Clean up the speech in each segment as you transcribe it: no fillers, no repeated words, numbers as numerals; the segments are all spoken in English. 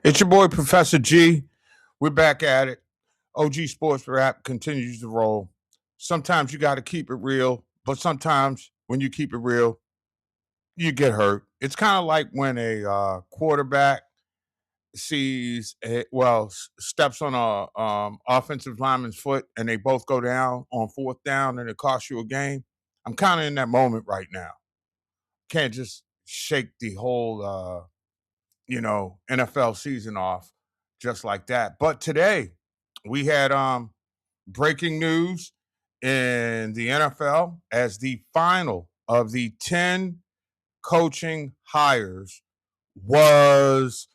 It's your boy, Professor G. We're back at it. OG Sports Rap continues to roll. Sometimes you got to keep it real, but sometimes when you keep it real, you get hurt. It's kind of like when a quarterback steps on a offensive lineman's foot and they both go down on fourth down and it costs you a game. I'm kind of in that moment right now. Can't just shake the whole NFL season off just like that. But today we had breaking news in the NFL as the final of the 10 coaching hires was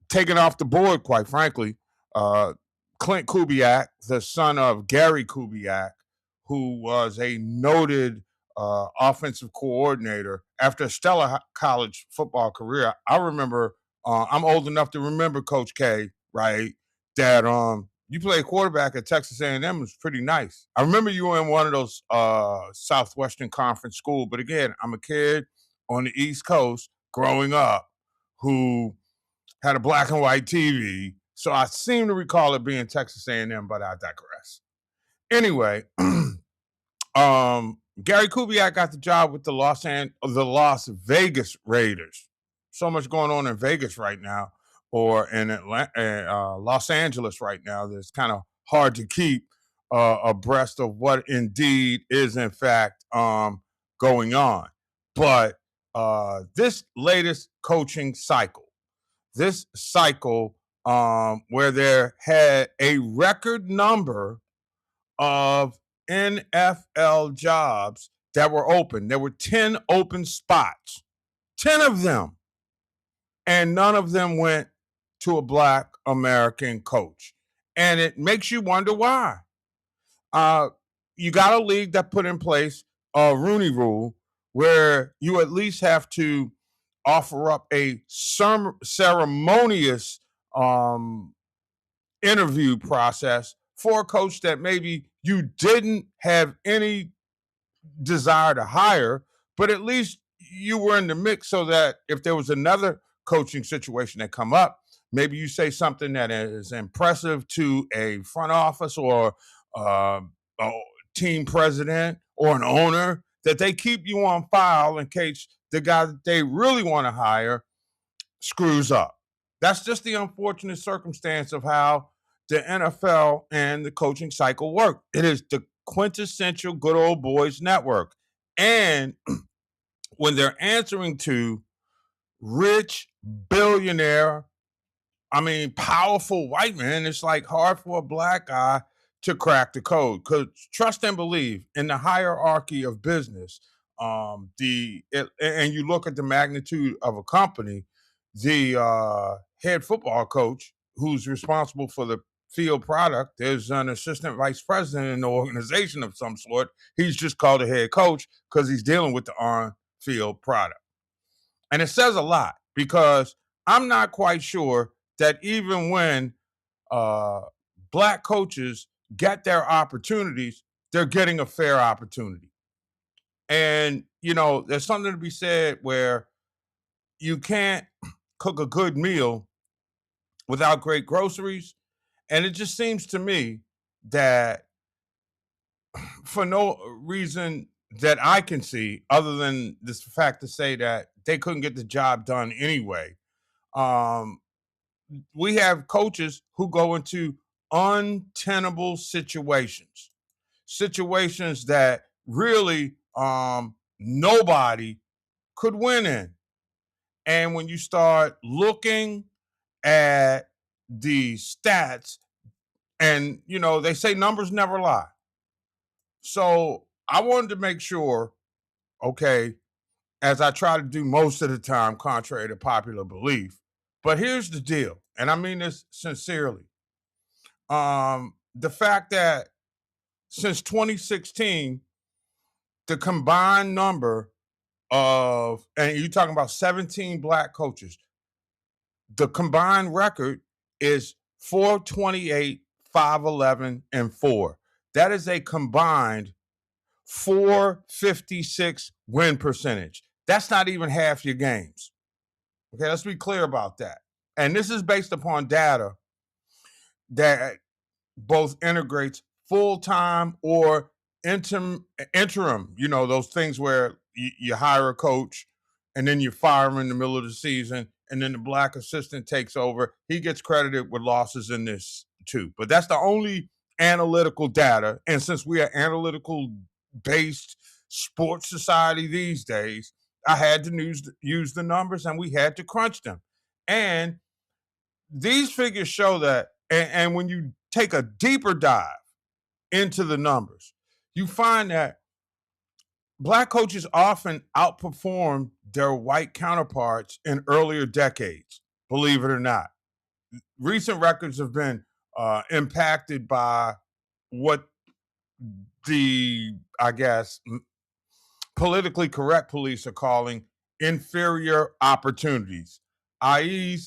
taken off the board, quite frankly. Clint Kubiak, the son of Gary Kubiak, who was a noted offensive coordinator after a stellar college football career. I remember, I'm old enough to remember Coach K, right? That you played quarterback at Texas A&M was pretty nice. I remember you were in one of those Southwestern Conference school, but again, I'm a kid on the East Coast growing up who had a black and white TV. So I seem to recall it being Texas A&M, but I digress. Anyway, Gary Kubiak got the job with the Las Vegas Raiders. So much going on in Vegas right now, or in Los Angeles right now. That it's kind of hard to keep abreast of what indeed is in fact going on. But this latest coaching cycle, where there had a record number of NFL jobs that were open. There were 10 open spots, 10 of them, and none of them went to a black American coach. And it makes you wonder why. You got a league that put in place a Rooney Rule where you at least have to offer up a ceremonious interview process for a coach that maybe you didn't have any desire to hire, but at least you were in the mix so that if there was another coaching situation that come up, maybe you say something that is impressive to a front office or a team president or an owner, that they keep you on file in case the guy that they really want to hire screws up. That's just the unfortunate circumstance of how the NFL and the coaching cycle work. It is the quintessential good old boys network. And when they're answering to rich, billionaire, powerful white men, it's like hard for a black guy to crack the code. Because trust and believe in the hierarchy of business, and you look at the magnitude of a company, the head football coach who's responsible for the field product is an assistant vice president in the organization of some sort. He's just called a head coach because he's dealing with the on-field product. And it says a lot because I'm not quite sure that even when black coaches get their opportunities, they're getting a fair opportunity. And, there's something to be said where you can't cook a good meal without great groceries. And it just seems to me that for no reason that I can see, other than this fact to say that they couldn't get the job done anyway, um, we have coaches who go into untenable situations that really nobody could win in. And when you start looking at the stats, and they say numbers never lie. So I wanted to make sure, okay, as I try to do most of the time, contrary to popular belief. But here's the deal, and I mean this sincerely. The fact that since 2016, the combined number and you're talking about 17 black coaches, the combined record is 428, 511, and 4. That is a combined 456 win percentage. That's not even half your games. Okay, let's be clear about that. And this is based upon data that both integrates full-time or interim, those things where you hire a coach and then you fire him in the middle of the season and then the black assistant takes over. He gets credited with losses in this too. But that's the only analytical data. And since we are analytical based sports society these days, I had to use the numbers and we had to crunch them. And these figures show that, and when you take a deeper dive into the numbers, you find that black coaches often outperform their white counterparts in earlier decades, believe it or not. Recent records have been impacted by what the, I guess, politically correct police are calling inferior opportunities, i.e.,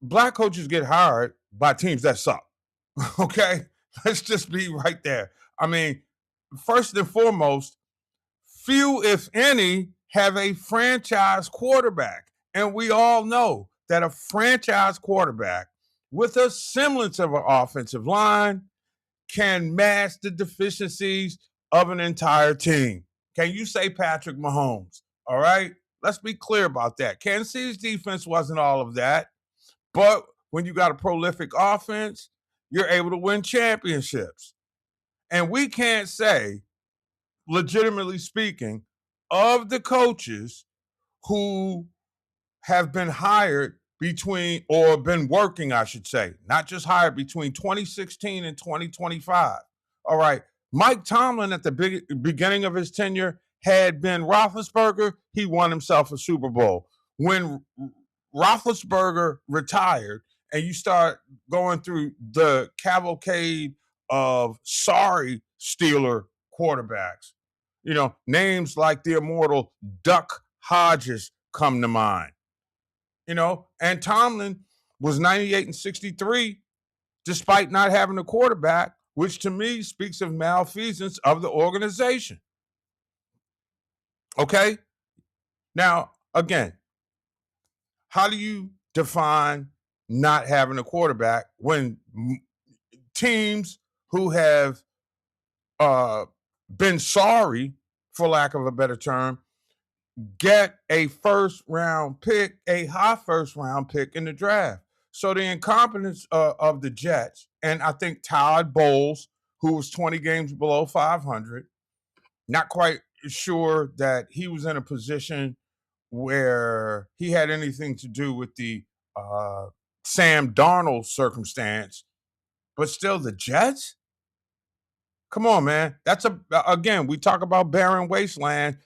black coaches get hired by teams that suck. Okay, let's just be right there. I mean, first and foremost, few, if any, have a franchise quarterback. And we all know that a franchise quarterback with a semblance of an offensive line can mask the deficiencies of an entire team. Can you say Patrick Mahomes? All right, let's be clear about that. Kansas City's defense wasn't all of that. But when you got a prolific offense, you're able to win championships. And we can't say, legitimately speaking, of the coaches who have been hired between, or been working, I should say, not just hired, between 2016 and 2025. All right. Mike Tomlin, at the beginning of his tenure, had Ben Roethlisberger. He won himself a Super Bowl. When Roethlisberger retired, and you start going through the cavalcade of sorry Steeler quarterbacks, names like the immortal Duck Hodges come to mind. And Tomlin was 98 and 63 despite not having a quarterback, which to me speaks of malfeasance of the organization. Okay? Now, again, how do you define not having a quarterback when teams who have been sorry, for lack of a better term, get a first-round pick, a high first-round pick in the draft? So the incompetence of the Jets, and I think Todd Bowles, who was 20 games below 500, not quite sure that he was in a position where he had anything to do with the Sam Darnold circumstance, but still the Jets? Come on, man. Again, we talk about barren wasteland.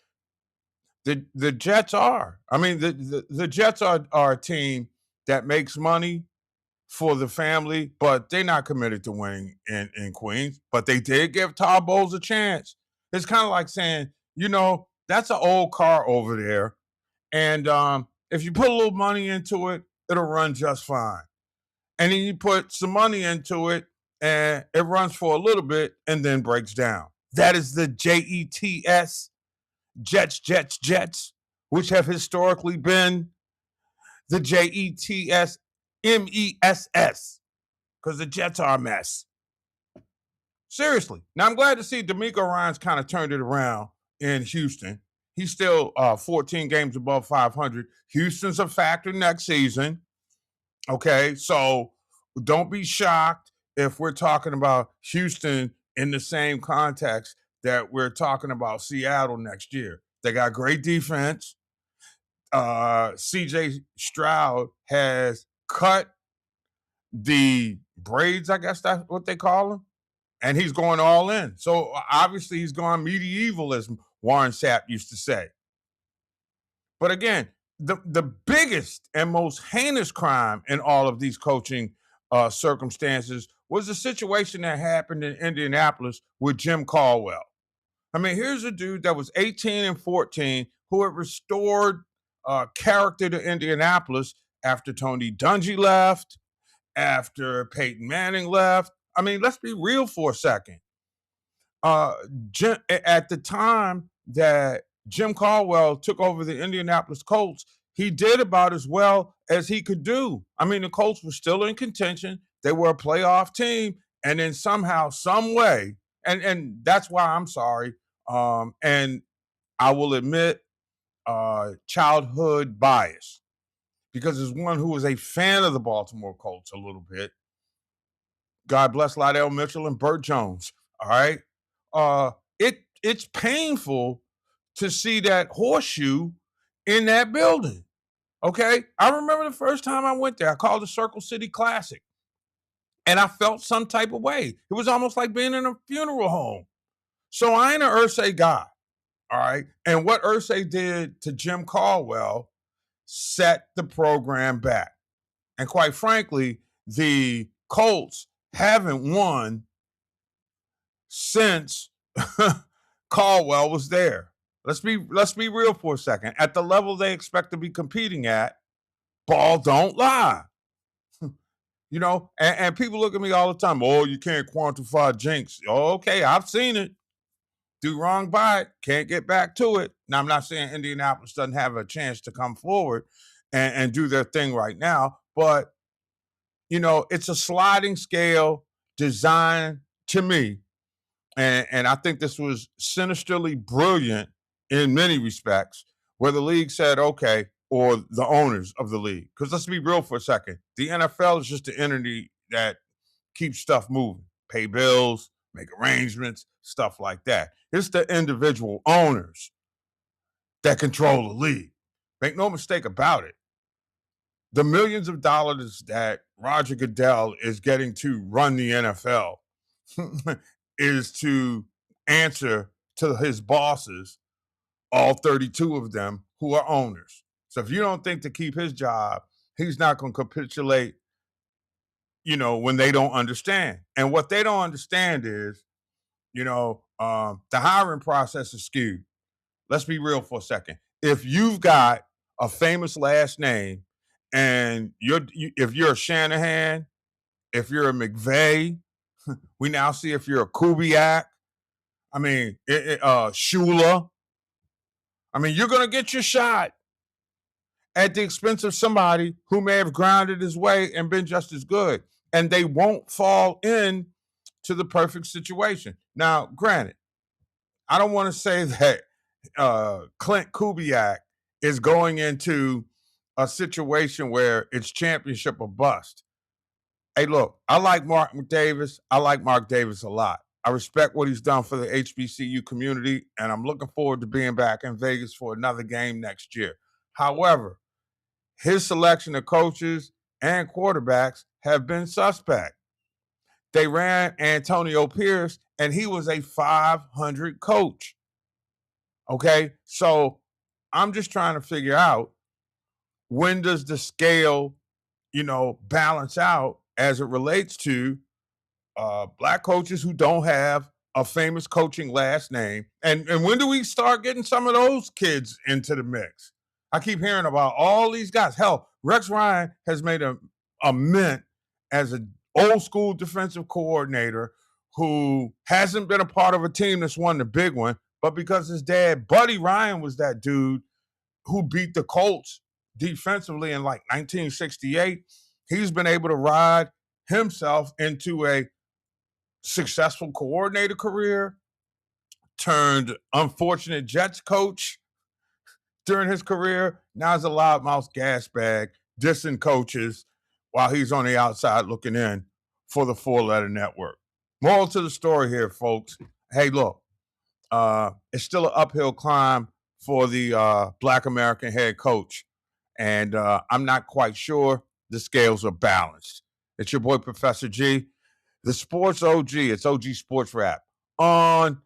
The Jets are. I mean, the Jets are a team that makes money for the family, but they're not committed to winning in Queens. But they did give Todd Bowles a chance. It's kind of like saying, that's an old car over there. And if you put a little money into it, it'll run just fine. And then you put some money into it, and it runs for a little bit and then breaks down. That is the JETS, Jets, which have historically been the JETS MESS, because the Jets are a mess. Seriously. Now, I'm glad to see D'Amico Ryans kind of turned it around in Houston. He's still 14 games above 500. Houston's a factor next season. Okay, so don't be shocked if we're talking about Houston in the same context that we're talking about Seattle next year. They got great defense. CJ Stroud has cut the braids, I guess that's what they call them, and he's going all in. So obviously he's gone medieval, as Warren Sapp used to say. But again, the biggest and most heinous crime in all of these coaching circumstances was the situation that happened in Indianapolis with Jim Caldwell. I mean, here's a dude that was 18 and 14 who had restored character to Indianapolis after Tony Dungy left, after Peyton Manning left. I mean, let's be real for a second. At the time that Jim Caldwell took over the Indianapolis Colts, he did about as well as he could do. I mean, the Colts were still in contention. They were a playoff team, and then somehow, some way, and that's why I'm sorry. And I will admit childhood bias because as one who was a fan of the Baltimore Colts a little bit, God bless Lydell Mitchell and Burt Jones. All right, it's painful to see that horseshoe in that building. Okay, I remember the first time I went there. I called the Circle City Classic, and I felt some type of way. It was almost like being in a funeral home. So I ain't an Irsay guy. All right, and what Irsay did to Jim Caldwell set the program back. And quite frankly, the Colts haven't won since Caldwell was there. Let's be real for a second. At the level they expect to be competing at, ball don't lie. You know, and people look at me all the time. Oh, you can't quantify jinx. Oh, okay, I've seen it. Do wrong by it, can't get back to it. Now, I'm not saying Indianapolis doesn't have a chance to come forward and do their thing right now, but you know, it's a sliding scale designed to me. And I think this was sinisterly brilliant in many respects, where the league said, okay, or the owners of the league, because let's be real for a second. The NFL is just the entity that keeps stuff moving, pay bills, make arrangements, stuff like that. It's the individual owners that control the league. Make no mistake about it. The millions of dollars that Roger Goodell is getting to run the NFL is to answer to his bosses, all 32 of them who are owners. So if you don't think to keep his job, he's not going to capitulate, you know, when they don't understand. And what they don't understand is, you know, the hiring process is skewed. Let's be real for a second. If you've got a famous last name and if you're a Shanahan, if you're a McVay, we now see if you're a Kubiak, I mean, Shula, I mean, you're going to get your shot at the expense of somebody who may have grounded his way and been just as good. And they won't fall in to the perfect situation. Now, granted, I don't want to say that Clint Kubiak is going into a situation where it's championship or bust. Hey, look, I like Mark Davis. I like Mark Davis a lot. I respect what he's done for the HBCU community, and I'm looking forward to being back in Vegas for another game next year. However, his selection of coaches and quarterbacks have been suspect. They ran Antonio Pierce, and he was a 500 coach. Okay, so I'm just trying to figure out, when does the scale, you know, balance out as it relates to black coaches who don't have a famous coaching last name, and when do we start getting some of those kids into the mix? I keep hearing about all these guys. Hell, Rex Ryan has made a mint as an old school defensive coordinator who hasn't been a part of a team that's won the big one, but because his dad, Buddy Ryan, was that dude who beat the Colts defensively in like 1968, he's been able to ride himself into a successful coordinator career, turned unfortunate Jets coach during his career. Now he's a loudmouth gas bag, dissing coaches while he's on the outside looking in for the four-letter network. Moral to the story here, folks. Hey, look, it's still an uphill climb for the Black American head coach. And I'm not quite sure the scales are balanced. It's your boy, Professor G, the Sports OG. It's OG Sports Rap on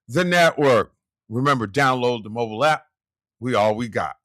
the network. Remember, download the mobile app. We all we got.